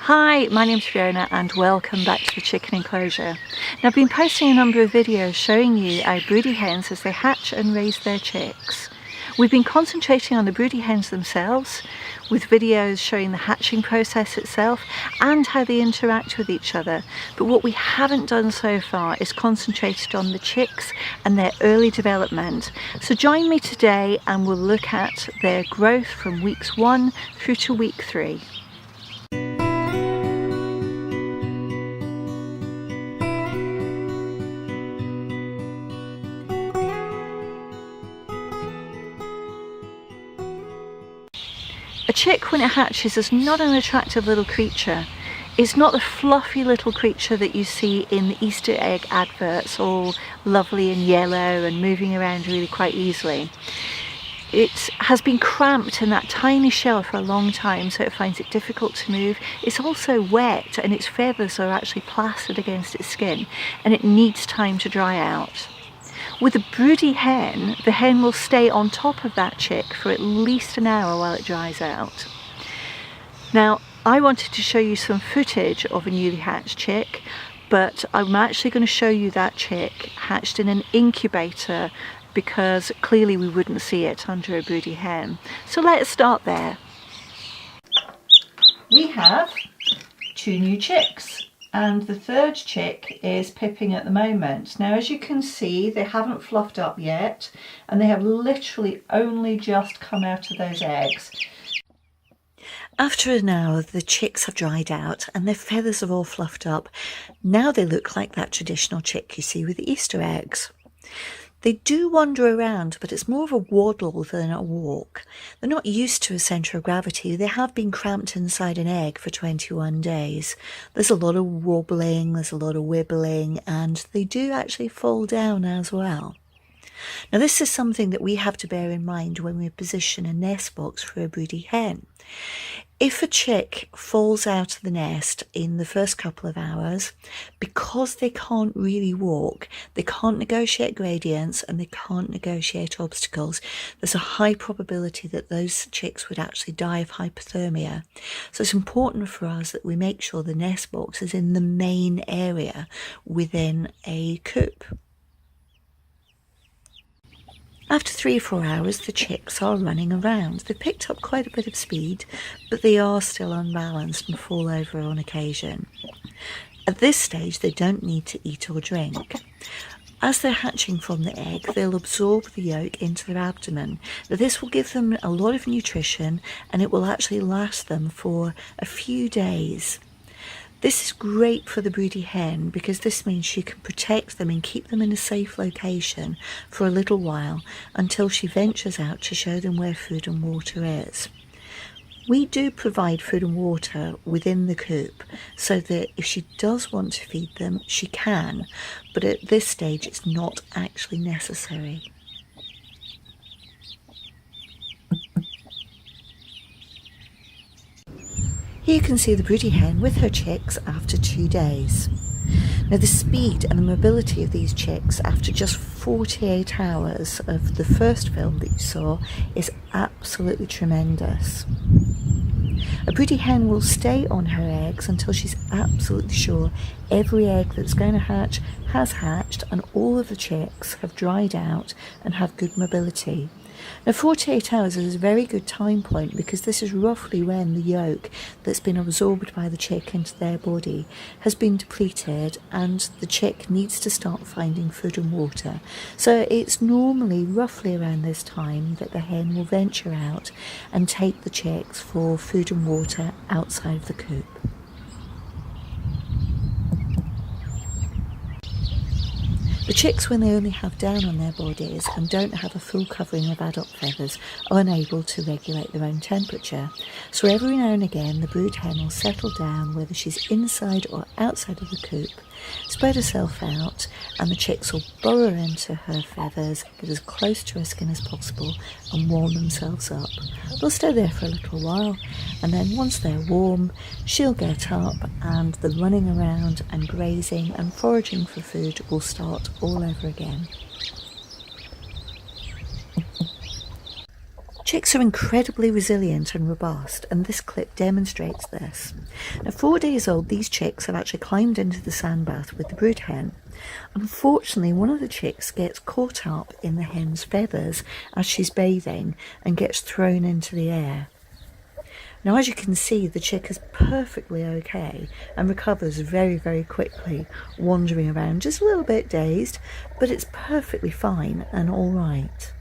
Hi, my name's Fiona and welcome back to the chicken enclosure. Now I've been posting a number of videos showing you our broody hens as they hatch and raise their chicks. We've been concentrating on the broody hens themselves with videos showing the hatching process itself and how they interact with each other. But what we haven't done so far is concentrated on the chicks and their early development. So join me today and we'll look at their growth from weeks 1 through to week 3. A chick, when it hatches, is not an attractive little creature. It's not the fluffy little creature that you see in the Easter egg adverts, all lovely and yellow and moving around really quite easily. It has been cramped in that tiny shell for a long time, so it finds it difficult to move. It's also wet and its feathers are actually plastered against its skin and it needs time to dry out. With a broody hen, the hen will stay on top of that chick for at least an hour while it dries out. Now, I wanted to show you some footage of a newly hatched chick, but I'm actually going to show you that chick hatched in an incubator because clearly we wouldn't see it under a broody hen. So let's start there. We have 2 new chicks. And the third chick is pipping at the moment. Now, as you can see, they haven't fluffed up yet, and they have literally only just come out of those eggs. After an hour, the chicks have dried out and their feathers have all fluffed up. Now they look like that traditional chick you see with the Easter eggs. They do wander around, but it's more of a waddle than a walk. They're not used to a centre of gravity. They have been cramped inside an egg for 21 days. There's a lot of wobbling, there's a lot of wibbling, and they do actually fall down as well. Now, this is something that we have to bear in mind when we position a nest box for a broody hen. If a chick falls out of the nest in the first couple of hours, because they can't really walk, they can't negotiate gradients and they can't negotiate obstacles, there's a high probability that those chicks would actually die of hypothermia. So it's important for us that we make sure the nest box is in the main area within a coop. After 3 or 4 hours, the chicks are running around. They've picked up quite a bit of speed, but they are still unbalanced and fall over on occasion. At this stage, they don't need to eat or drink. As they're hatching from the egg, they'll absorb the yolk into their abdomen. Now, this will give them a lot of nutrition and it will actually last them for a few days. This is great for the broody hen because this means she can protect them and keep them in a safe location for a little while until she ventures out to show them where food and water is. We do provide food and water within the coop so that if she does want to feed them, she can, but at this stage it's not actually necessary. Here you can see the broody hen with her chicks after 2 days. Now, the speed and the mobility of these chicks after just 48 hours of the first film that you saw is absolutely tremendous. A broody hen will stay on her eggs until she's absolutely sure every egg that's going to hatch has hatched and all of the chicks have dried out and have good mobility. Now, 48 hours is a very good time point because this is roughly when the yolk that's been absorbed by the chick into their body has been depleted and the chick needs to start finding food and water. So it's normally roughly around this time that the hen will venture out and take the chicks for food and water outside of the coop. The chicks, when they only have down on their bodies and don't have a full covering of adult feathers, are unable to regulate their own temperature. So every now and again the brood hen will settle down, whether she's inside or outside of the coop, spread herself out, and the chicks will burrow into her feathers, get as close to her skin as possible and warm themselves up. They'll stay there for a little while, and then once they're warm, she'll get up and the running around and grazing and foraging for food will start all over again. Chicks are incredibly resilient and robust, and this clip demonstrates this. Now, 4 days old, these chicks have actually climbed into the sand bath with the brood hen. Unfortunately, one of the chicks gets caught up in the hen's feathers as she's bathing and gets thrown into the air. Now, as you can see, the chick is perfectly okay and recovers very, very quickly, wandering around just a little bit dazed, but it's perfectly fine and all right.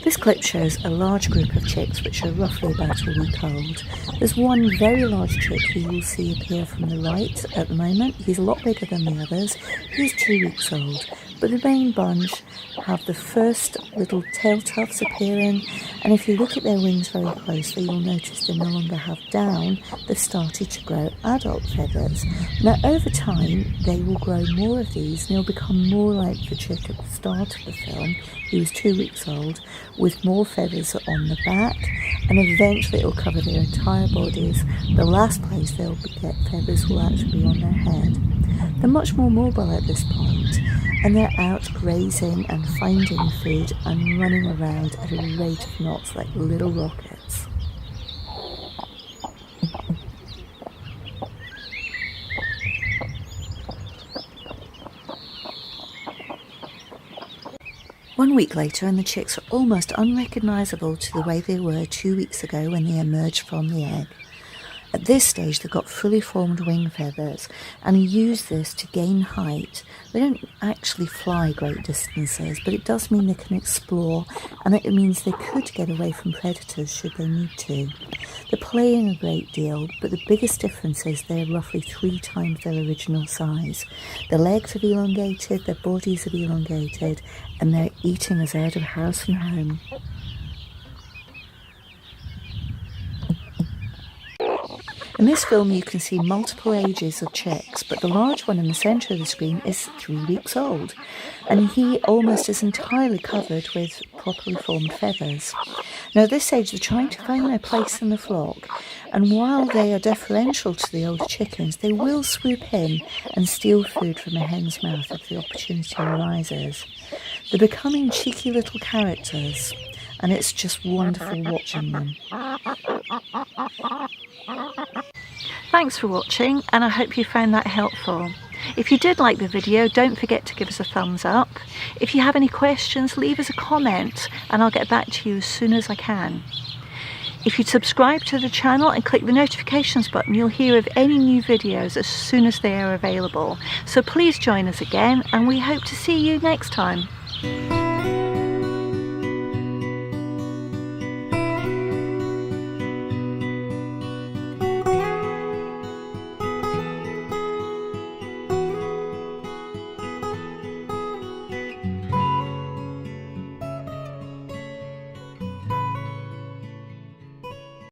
This clip shows a large group of chicks which are roughly about a week old. There's one very large chick who you will see appear from the right at the moment. He's a lot bigger than the others. He's 2 weeks old. But the main bunch have the first little tail tufts appearing, and if you look at their wings very closely, you'll notice they no longer have down. They've started to grow adult feathers. Now, over time, they will grow more of these, and they'll become more like the chick at the start of the film. He was 2 weeks old, with more feathers on the back, and eventually it will cover their entire bodies. The last place they'll get feathers will actually be on their head. They're much more mobile at this point, and they're out grazing and finding food and running around at a rate of knots like little rockets. One week later, and the chicks are almost unrecognisable to the way they were 2 weeks ago when they emerged from the egg. At this stage, they've got fully formed wing feathers and use this to gain height. They don't actually fly great distances, but it does mean they can explore, and it means they could get away from predators should they need to. They're playing a great deal, but the biggest difference is they're roughly 3 times their original size. Their legs have elongated, their bodies have elongated, and they're eating as out of house and home. In this film you can see multiple ages of chicks, but the large one in the centre of the screen is 3 weeks old, and he almost is entirely covered with properly formed feathers. Now at this stage they're trying to find their place in the flock, and while they are deferential to the older chickens, they will swoop in and steal food from a hen's mouth if the opportunity arises. They're becoming cheeky little characters, and it's just wonderful watching them. Thanks for watching, and I hope you found that helpful. If you did like the video, don't forget to give us a thumbs up. If you have any questions, leave us a comment and I'll get back to you as soon as I can. If you subscribe to the channel and click the notifications button, you'll hear of any new videos as soon as they are available. So please join us again, and we hope to see you next time.